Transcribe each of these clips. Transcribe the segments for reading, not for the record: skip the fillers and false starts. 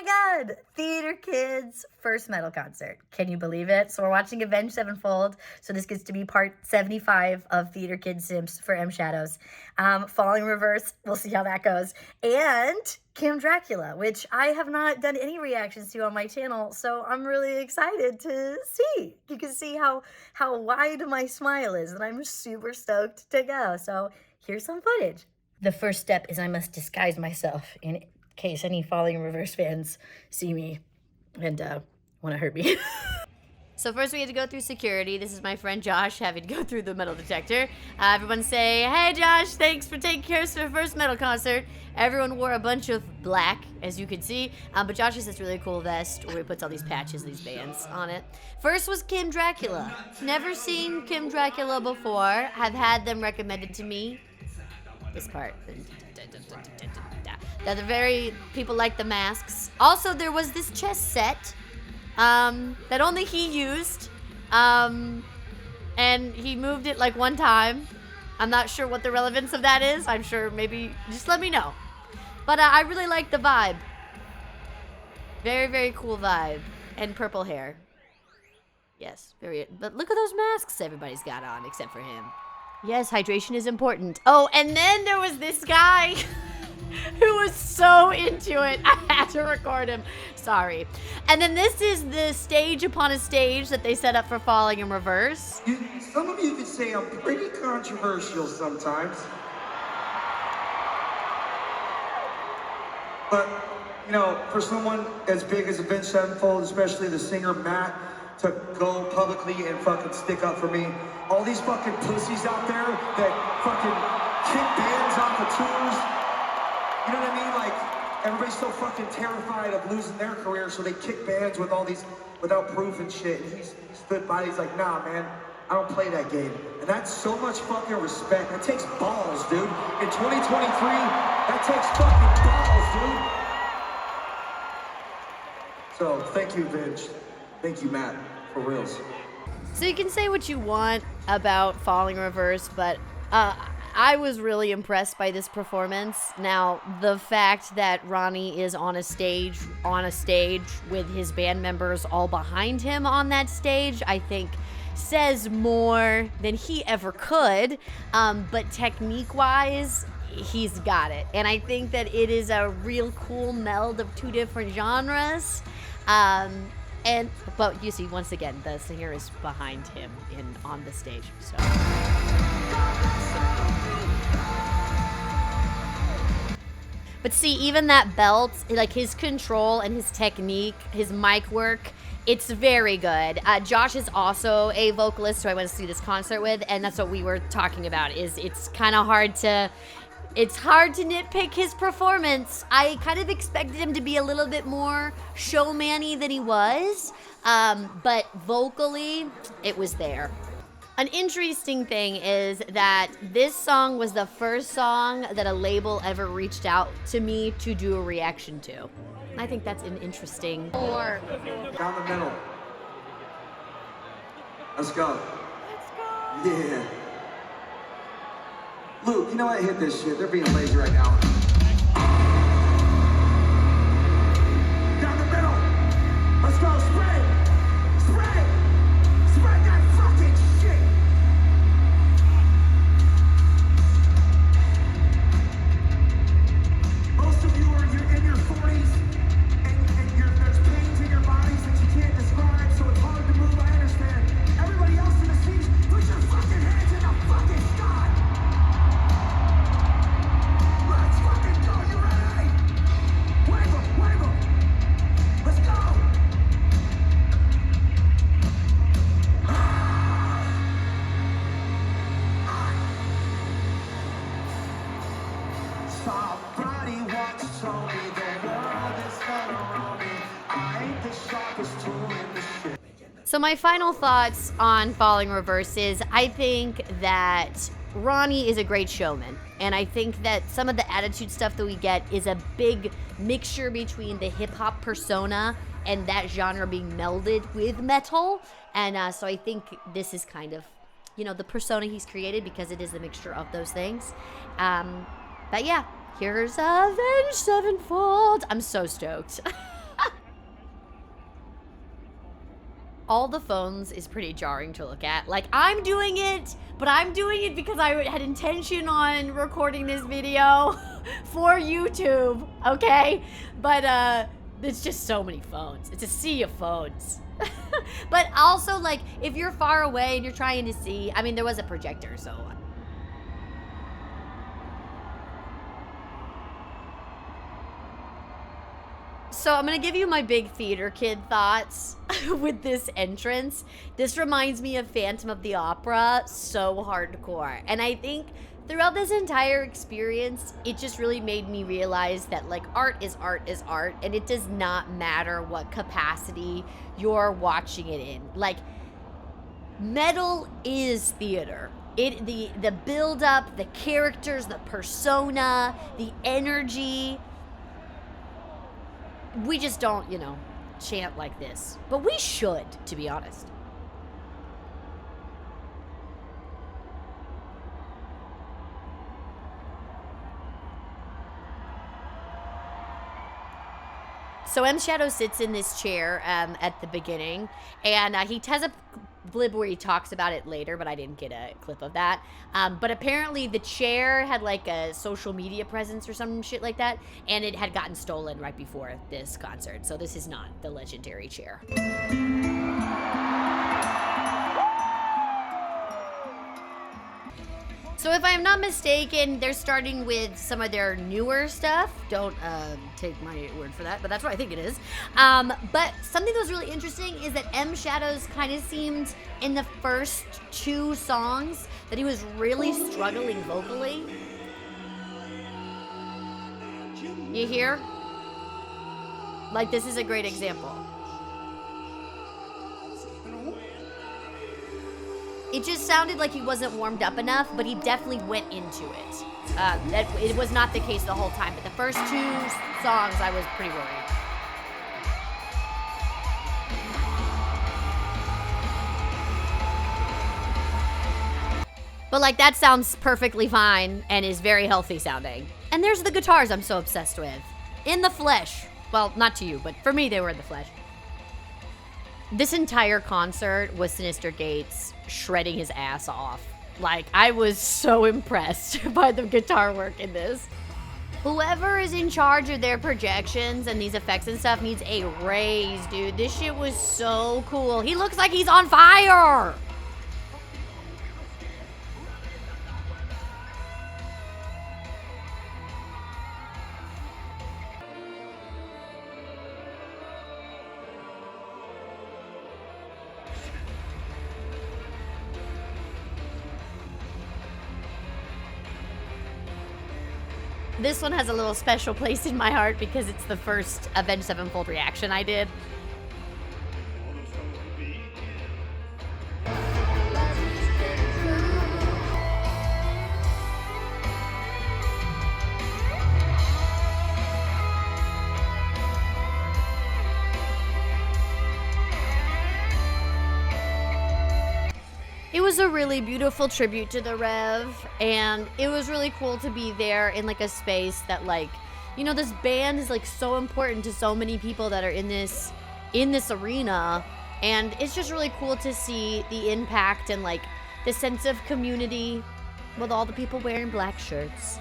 my God, Theater Kids' first metal concert. Can you believe it? So we're watching Avenged Sevenfold. So this gets to be part 75 of Theater Kids Sims for M Shadows. Falling Reverse, we'll see how that goes. And Kim Dracula, which I have not done any reactions to on my channel. So I'm really excited to see. You can see how wide my smile is, and I'm super stoked to go. So here's some footage. The first step is I must disguise myself in case any Falling Reverse fans see me and want to hurt me. So first we had to go through security. This is my friend Josh having to go through the metal detector. Everyone say, hey Josh, thanks for taking care of our first metal concert. Everyone wore a bunch of black, as you can see, but Josh has this really cool vest where he puts all these patches, these bands on it. First was Kim Dracula. Never seen Kim Dracula before. Have had them recommended to me. This part. They're very, people like the masks. Also, there was this chess set that only he used, and he moved it like one time. I'm not sure what the relevance of that is. I'm sure maybe, just let me know. But I really like the vibe. Very, very cool vibe. And purple hair. Yes, very, but look at those masks everybody's got on, except for him. Yes, hydration is important. Oh, and then there was this guy who was so into it. I had to record him. Sorry. And then this is the stage upon a stage that they set up for Falling in Reverse. Some of you could say I'm pretty controversial sometimes. But, you know, for someone as big as Avenged Sevenfold, especially the singer Matt, to go publicly and fucking stick up for me. All these fucking pussies out there that fucking kick bands off of tours. You know what I mean? Like, everybody's so fucking terrified of losing their career, so they kick bands with all these, without proof and shit. And he stood by, he's like, nah, man, I don't play that game. And that's so much fucking respect. That takes balls, dude. In 2023, that takes fucking balls, dude. So, thank you, Vince. Thank you, Matt, for reals. So you can say what you want about Falling Reverse, but I was really impressed by this performance. Now, the fact that Ronnie is on a stage with his band members all behind him on that stage, I think says more than he ever could. But technique-wise, he's got it. And I think that it is a real cool meld of two different genres. But you see, once again, the singer is behind him on the stage. So. But see, even that belt, like his control and his technique, his mic work, it's very good. Josh is also a vocalist who I went to see this concert with, and that's what we were talking about. It's kind of hard to. It's hard to nitpick his performance. I kind of expected him to be a little bit more showman-y than he was, but vocally, it was there. An interesting thing is that this song was the first song that a label ever reached out to me to do a reaction to. I think that's an interesting. Down the middle. Let's go. Yeah. Luke, you know what? Hit this shit. They're being lazy right now. Down the middle. Let's go. Spread it. Spread it. Spread that fucking shit. Most of you are in your 40s and there's pains in your bodies that you can't describe, so it's hard to move. I understand. Everybody else in the seats, put your fucking hands in the fucking sky. Let's fucking go, you ready? Wave them, let's go! Somebody once told me the world is gonna roll me. I ain't the sharpest tool in the shit. So my final thoughts on Falling Reverse is I think that Ronnie is a great showman. And I think that some of the attitude stuff that we get is a big mixture between the hip-hop persona and that genre being melded with metal. And so I think this is kind of, you know, the persona he's created because it is the mixture of those things. But yeah, here's Avenged Sevenfold. I'm so stoked. all the phones is pretty jarring to look at. Like, I'm doing it, but I'm doing it because I had intention on recording this video for YouTube, okay? But, it's just so many phones. It's a sea of phones. But also, like, if you're far away and you're trying to see, I mean, there was a projector, so... So I'm gonna give you my big theater kid thoughts with this entrance. This reminds me of Phantom of the Opera, so hardcore. And I think throughout this entire experience, it just really made me realize that, like, art is art is art, and it does not matter what capacity you're watching it in. Like, metal is theater. The build up, the characters, the persona, the energy. We just don't, you know, chant like this. But we should, to be honest. So M. Shadow sits in this chair at the beginning, and he has a blib where he talks about it later, but I didn't get a clip of that. But apparently the chair had like a social media presence or some shit like that, and it had gotten stolen right before this concert. So this is not the legendary chair. So if I am not mistaken, they're starting with some of their newer stuff. Don't take my word for that, but that's what I think it is. But something that was really interesting is that M. Shadows kind of seemed in the first 2 songs that he was really struggling vocally. You hear? Like, this is a great example. It just sounded like he wasn't warmed up enough, but he definitely went into it. It was not the case the whole time, but the first 2 songs, I was pretty worried. But, like, that sounds perfectly fine and is very healthy sounding. And there's the guitars I'm so obsessed with. In the flesh. Well, not to you, but for me, they were in the flesh. This entire concert was Sinister Gates shredding his ass off. Like, I was so impressed by the guitar work in this. Whoever is in charge of their projections and these effects and stuff needs a raise, dude. This shit was so cool. He looks like he's on fire! This one has a little special place in my heart because it's the first Avenged Sevenfold reaction I did. It was a really beautiful tribute to the Rev, and it was really cool to be there in like a space that, like, you know, this band is like so important to so many people that are in this arena, and it's just really cool to see the impact and like the sense of community with all the people wearing black shirts.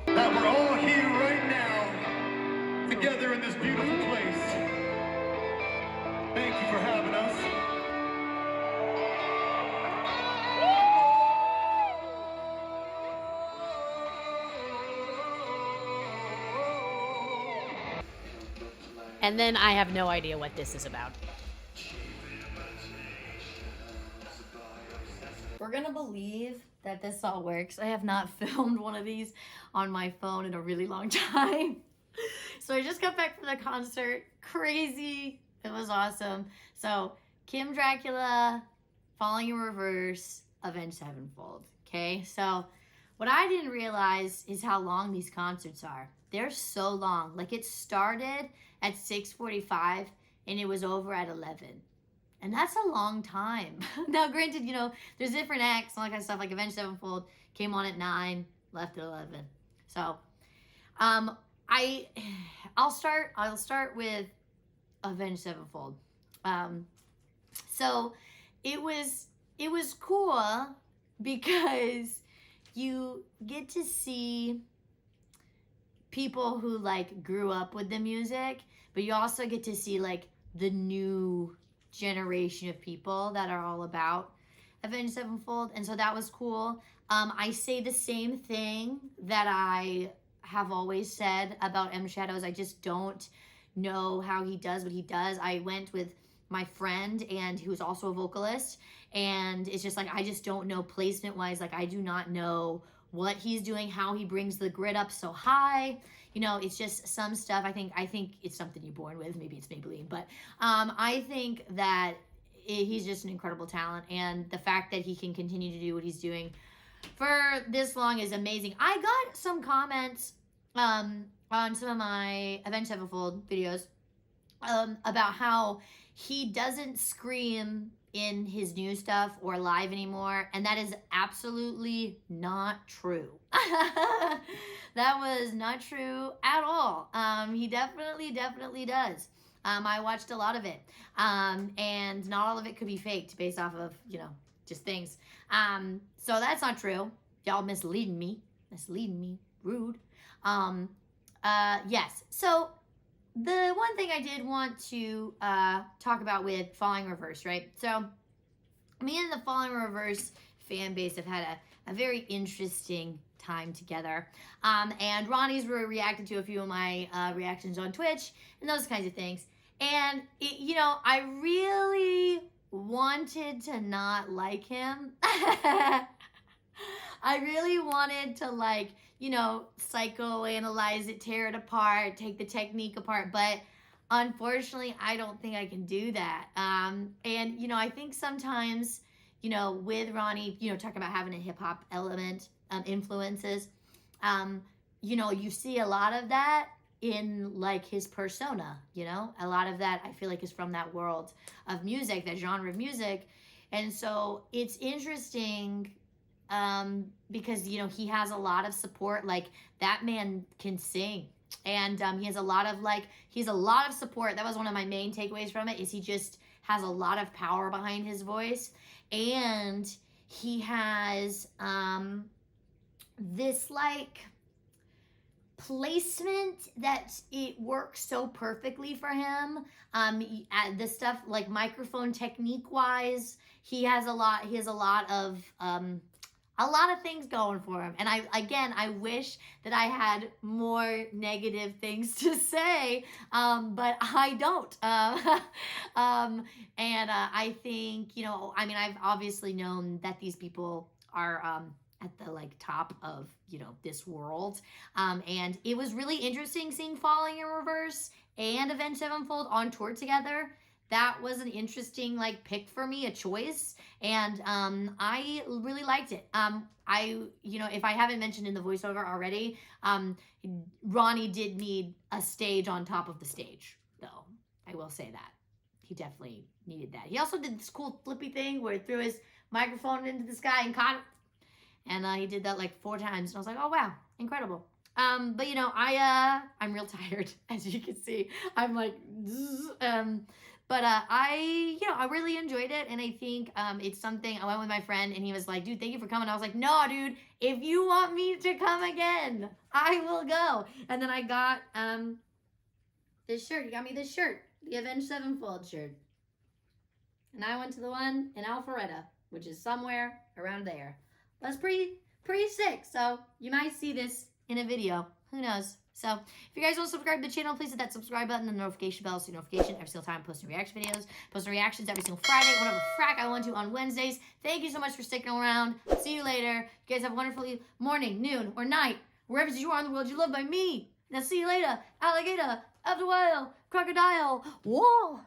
That we're all here right now, together in this beautiful place. Thank you for having us. And then I have no idea what this is about. We're gonna believe that this all works. I have not filmed one of these on my phone in a really long time. So I just got back from the concert. Crazy. It was awesome. So Kim Dracula, Falling in Reverse, Avenged Sevenfold. Okay, so what I didn't realize is how long these concerts are. They're so long. Like, it started at 6:45 and it was over at 11. And that's a long time. Now, granted, you know, there's different acts and all that kind of stuff. Like Avenged Sevenfold came on at 9, left at 11. So, I'll start with Avenged Sevenfold. So it was cool because you get to see people who like grew up with the music, but you also get to see like the new generation of people that are all about Avenged Sevenfold, and so that was cool. I say the same thing that I have always said about M Shadows. I just don't know how he does what he does. I went with my friend and who's also a vocalist, and it's just like I just don't know placement wise. Like I do not know what he's doing, how he brings the grid up so high. You know, it's just some stuff. I think it's something you're born with. Maybe it's Maybelline, but I think that he's just an incredible talent, and the fact that he can continue to do what he's doing for this long is amazing. I got some comments on some of my Avenged Sevenfold videos about how he doesn't scream in his new stuff or live anymore, and that is absolutely not true. That was not true at all. He definitely does. I watched a lot of it, and not all of it could be faked based off of, you know, just things. So that's not true. Y'all misleading me, rude. Yes. So the one thing I did want to talk about with Falling Reverse, right? So me and the Falling Reverse fan base have had a very interesting time together. And Ronnie's reacted to a few of my reactions on Twitch and those kinds of things. And, you know, I really wanted to not like him. I really wanted to, like, you know, psychoanalyze it, tear it apart, take the technique apart. But unfortunately, I don't think I can do that. And, you know, I think sometimes, you know, with Ronnie, you know, talking about having a hip hop element, influences, you know, you see a lot of that in like his persona, you know, a lot of that I feel like is from that world of music, that genre of music. And so it's interesting because, you know, he has a lot of support. Like that man can sing, and he has a lot of support. That was one of my main takeaways from it, is he just has a lot of power behind his voice, and he has this like placement that it works so perfectly for him. The stuff like microphone technique wise, he has a lot of things going for him. And I wish that I had more negative things to say, but I don't. I think, you know, I mean, I've obviously known that these people are at the like top of, you know, this world. And it was really interesting seeing Falling in Reverse and Avenged Sevenfold on tour together. That was an interesting like pick for me, a choice, and I really liked it. You know, if I haven't mentioned in the voiceover already, Ronnie did need a stage on top of the stage, though. I will say that he definitely needed that. He also did this cool flippy thing where he threw his microphone into the sky and caught it, and he did that like 4 times, and I was like, oh wow, incredible. But you know, I'm real tired, as you can see. I'm like, but I really enjoyed it, and I think it's something. I went with my friend, and he was like, dude, thank you for coming. I was like, no, dude, if you want me to come again, I will go. And then I got this shirt. He got me this shirt, the Avenged Sevenfold shirt. And I went to the one in Alpharetta, which is somewhere around there. That's pretty sick. So you might see this in a video. Who knows? So if you guys want to subscribe to the channel, please hit that subscribe button and the notification bell so you notification every single time I'm posting reaction videos. Posting reactions every single Friday, whatever frack I want to on Wednesdays. Thank you so much for sticking around. See you later. You guys have a wonderful morning, noon, or night, wherever you are in the world you love by me. Now see you later. Alligator, after a while, crocodile, whoa.